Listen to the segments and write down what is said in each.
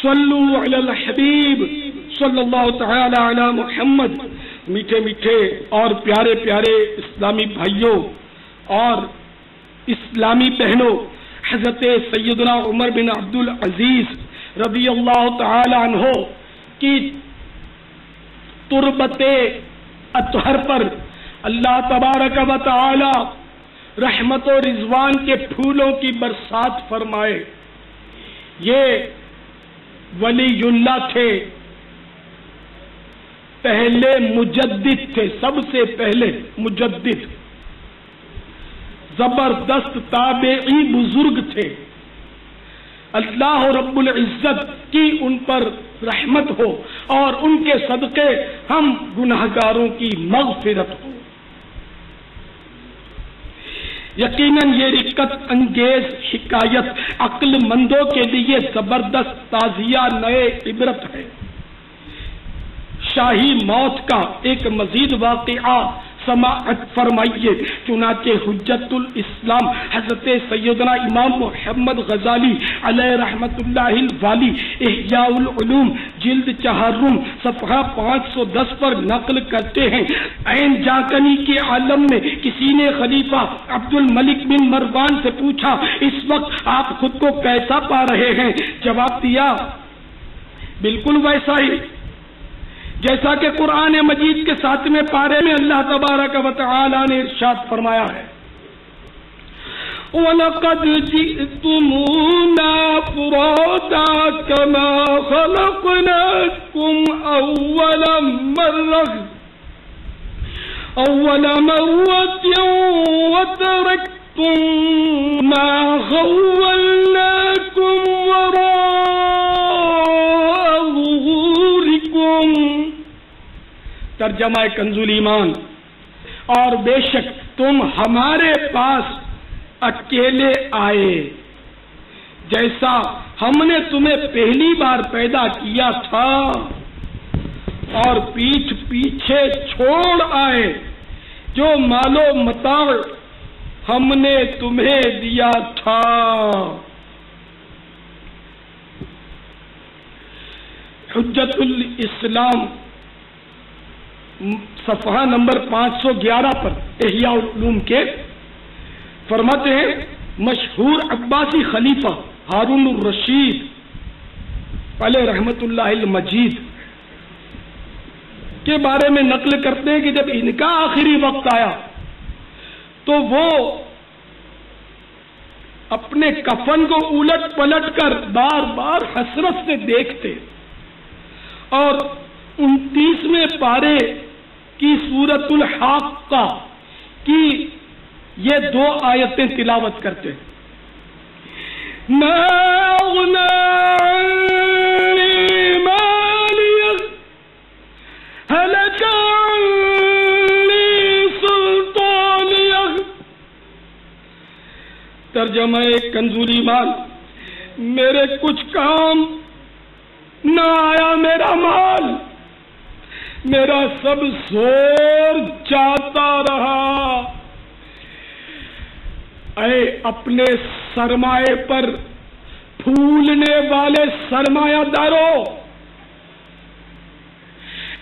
صلو علی الحبیب صلی اللہ تعالی علی محمد۔ میٹھے میٹھے اور پیارے پیارے اسلامی بھائیوں اور اسلامی بہنوں، حضرت سیدنا عمر بن عبد العزیز رضی اللہ تعالی عنہ کی تربت اطہر پر اللہ تبارک و تعالی رحمت و رضوان کے پھولوں کی برسات فرمائے۔ یہ ولی اللہ تھے، پہلے مجدد تھے، سب سے پہلے مجدد، زبردست تابعی بزرگ تھے۔ اللہ رب العزت کی ان پر رحمت ہو اور ان کے صدقے ہم گناہگاروں کی مغفرت ہو۔ یقیناً یہ رقت انگیز حکایت عقل مندوں کے لیے زبردست تعزیہ نئے عبرت ہے۔ شاہی موت کا ایک مزید واقعہ سماعت فرمائیے۔ چنانچہ حجت الاسلام حضرت سیدنا امام محمد غزالی علیہ رحمت اللہ الوالی احیاء العلوم جلد 4 صفحہ 510 پر نقل کرتے ہیں، عین جاکنی کے عالم میں کسی نے خلیفہ عبد الملک بن مروان سے پوچھا، اس وقت آپ خود کو کیسا پا رہے ہیں؟ جواب دیا، بالکل ویسا ہی جیسا کہ قرآن مجید کے 7ویں پارے میں اللہ تبارک و تعالی نے ارشاد فرمایا ہے، وَلَقَدْ جِئْتُمُونَا فُرَادَىٰ كَمَا خَلَقْنَاكُمْ أَوَّلَ مَرَّةٍ وَتَرَكْتُم مَّا خَوَّلْنَاكُمْ وَرَاءَ ظُهُورِكُمْ۔ ترجمہ کنز ایمان، اور بے شک تم ہمارے پاس اکیلے آئے جیسا ہم نے تمہیں پہلی بار پیدا کیا تھا، اور پیٹھ پیچھے چھوڑ آئے جو مال و متاع ہم نے تمہیں دیا تھا۔ حجت الاسلام صفحہ نمبر 511 پر احیاء العلوم کے فرماتے ہیں، مشہور عباسی خلیفہ ہارون الرشید علیہ رحمت اللہ المجید کے بارے میں نقل کرتے ہیں کہ جب ان کا آخری وقت آیا تو وہ اپنے کفن کو الٹ پلٹ کر بار بار حسرت سے دیکھتے اور 29ویں پارے کی سورۃ الحاقہ کی یہ 2 آیتیں تلاوت کرتے ہیں، ما اغنی عنی مالیہ ہلک عنی سلطانیہ۔ ترجمہ کنز ایمان، میرے کچھ کام نہ آیا میرا مال، میرا سب زور جاتا رہا۔ اے اپنے سرمایے پر پھولنے والے سرمایہ داروں،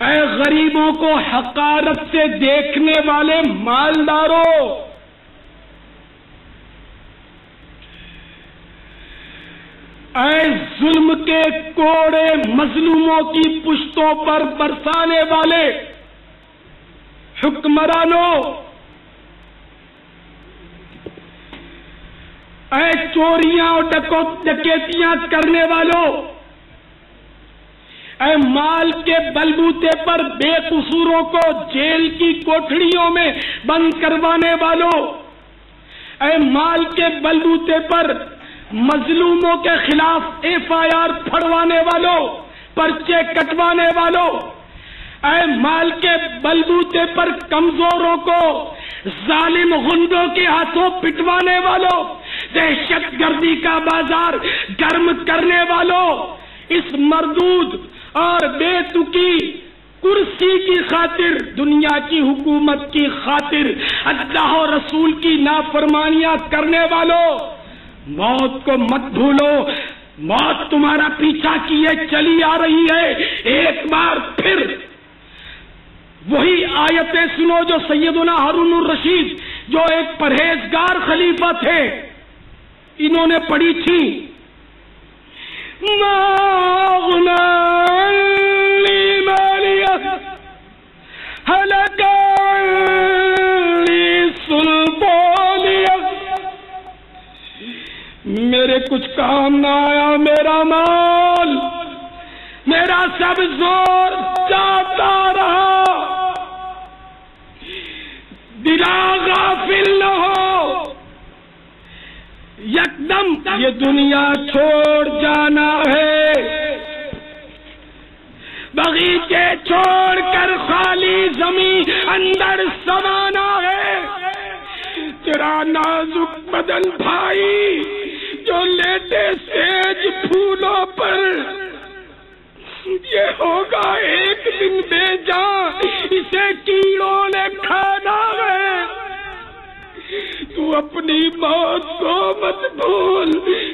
اے غریبوں کو حقارت سے دیکھنے والے مالداروں، اے ظلم کے کوڑے مظلوموں کی پشتوں پر برسانے والے حکمرانوں، اے چوریاں اور ڈکیتیاں کرنے والوں، اے مال کے بلبوتے پر بے قصوروں کو جیل کی کوٹھڑیوں میں بند کروانے والوں، اے مال کے بلبوتے پر مظلوموں کے خلاف FIR پھڑوانے والوں، پرچے کٹوانے والوں، اے مال کے بلبوتے پر کمزوروں کو ظالم غنڈوں کے ہاتھوں پٹوانے والوں، دہشت گردی کا بازار گرم کرنے والوں، اس مردود اور بے تکی کرسی کی خاطر، دنیا کی حکومت کی خاطر اللہ و رسول کی نافرمانیاں کرنے والوں، موت کو مت بھولو، موت تمہارا پیچھا کیے چلی آ رہی ہے. ایک بار پھر وہی آیتیں سنو جو سیدنا ہارون الرشید جو ایک پرہیزگار خلیفہ تھے انہوں نے پڑھی تھی. میرے کچھ کام نہ آیا میرا مال، میرا سب زور جاتا رہا. بلا غافل نہ ہو، یکدم یہ دنیا چھوڑ جانا ہے، باغیچے چھوڑ کر خالی زمین اندر سمانا ہے. تیرا نازک بدن بھائی جو لیٹے سیج پھولوں پر، یہ ہوگا ایک دن بے جان، اسے کیڑوں نے کھانا ہے. تو اپنی موت کو مت بھول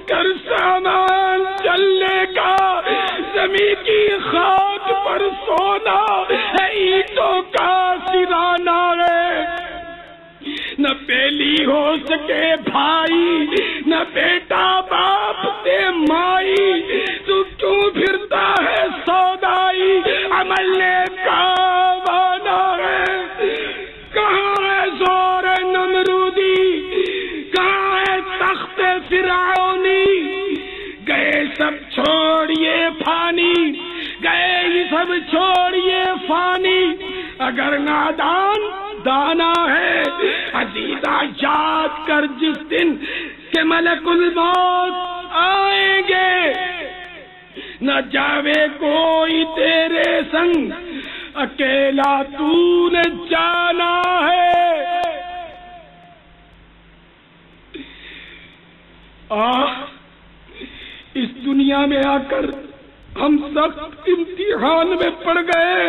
کر سامان چلنے کا، زمین کی خاک پر سونا ہے، اینٹوں کا سرانا ہے. نہ بیلی ہو سکے بھائی، نہ بیٹا باپ سے مائی، تو کیوں پھرتا ہے سودائی، عمل نے کام آنا ہے. کہاں ہے زور نمرودی، کہاں ہے تخت فرعونی؟ گئے سب چھوڑیے فانی، گئے سب چھوڑیے فانی. اگر نادان دانا ہے عزیزہ یاد کر جس دن کہ ملک الموت آئیں گے، نہ جاوے کوئی تیرے سنگ، اکیلا تو نے جانا ہے. اس دنیا میں آ کر ہم سخت امتحان میں پڑ گئے.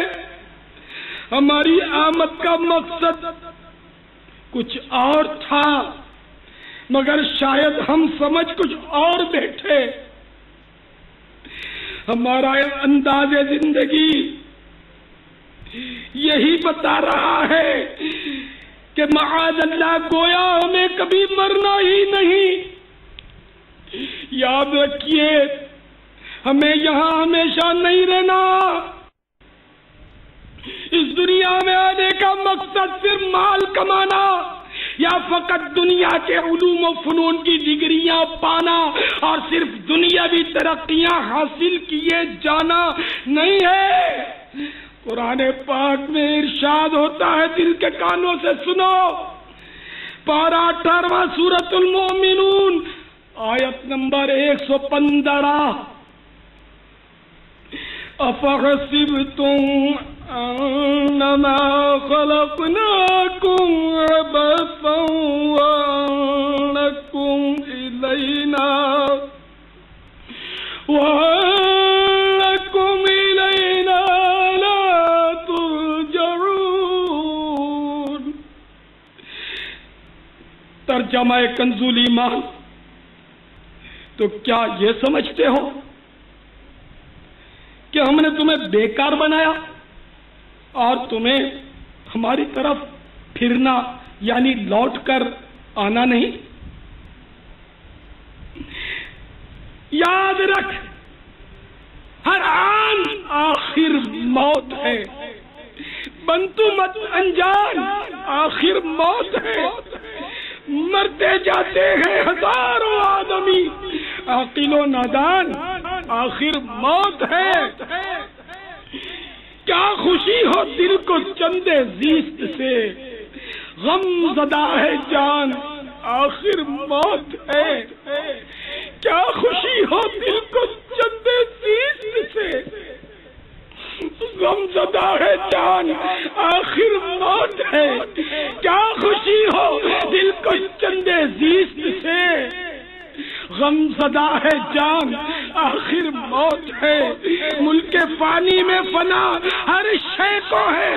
ہماری آمد کا مقصد کچھ اور تھا، مگر شاید ہم سمجھ کچھ اور بیٹھے. ہمارا انداز زندگی یہی بتا رہا ہے کہ معاذ اللہ گویا ہمیں کبھی مرنا ہی نہیں. یاد رکھیے ہمیں یہاں ہمیشہ نہیں رہنا. اس دنیا میں آنے کا مقصد صرف مال کمانا یا فقط دنیا کے علوم و فنون کی ڈگریاں پانا اور صرف دنیاوی ترقیاں حاصل کیے جانا نہیں ہے. قرآن پاک میں ارشاد ہوتا ہے، دل کے کانوں سے سنو، پارہ 18 سورۃ المؤمنون آیت نمبر 115. افحسبتم انما خلقناكم عبثا وانكم الينا لا ترجعون. ترجمہ کنز الایمان. تو کیا یہ سمجھتے ہو کہ ہم نے تمہیں بیکار بنایا اور تمہیں ہماری طرف پھرنا یعنی لوٹ کر آنا نہیں؟ یاد رکھ، ہر آن آخر موت ہے. بنتو مت انجان، آخر موت ہے. مرتے جاتے ہیں ہزاروں آدمی، عاقل و نادان، آخر موت ہے. کیا خوشی ہو دل کو چندے زیست سے، غم زدہ ہے جان، آخر موت ہے. کیا خوشی ہو دل کو چندے زیست سے، غم زدہ ہے جان، آخر موت ہے. کیا خوشی ہو دل کو چندے زیست سے، غم زدہ ہے جان، آخر موت ہے. ملک فانی میں فنا ہر شے کو ہے،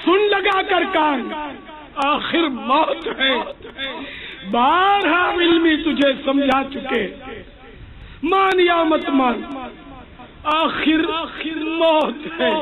سن لگا کر کان، آخر موت ہے. بارہا علمی تجھے سمجھا چکے، مان یا مت مان، آخر موت ہے۔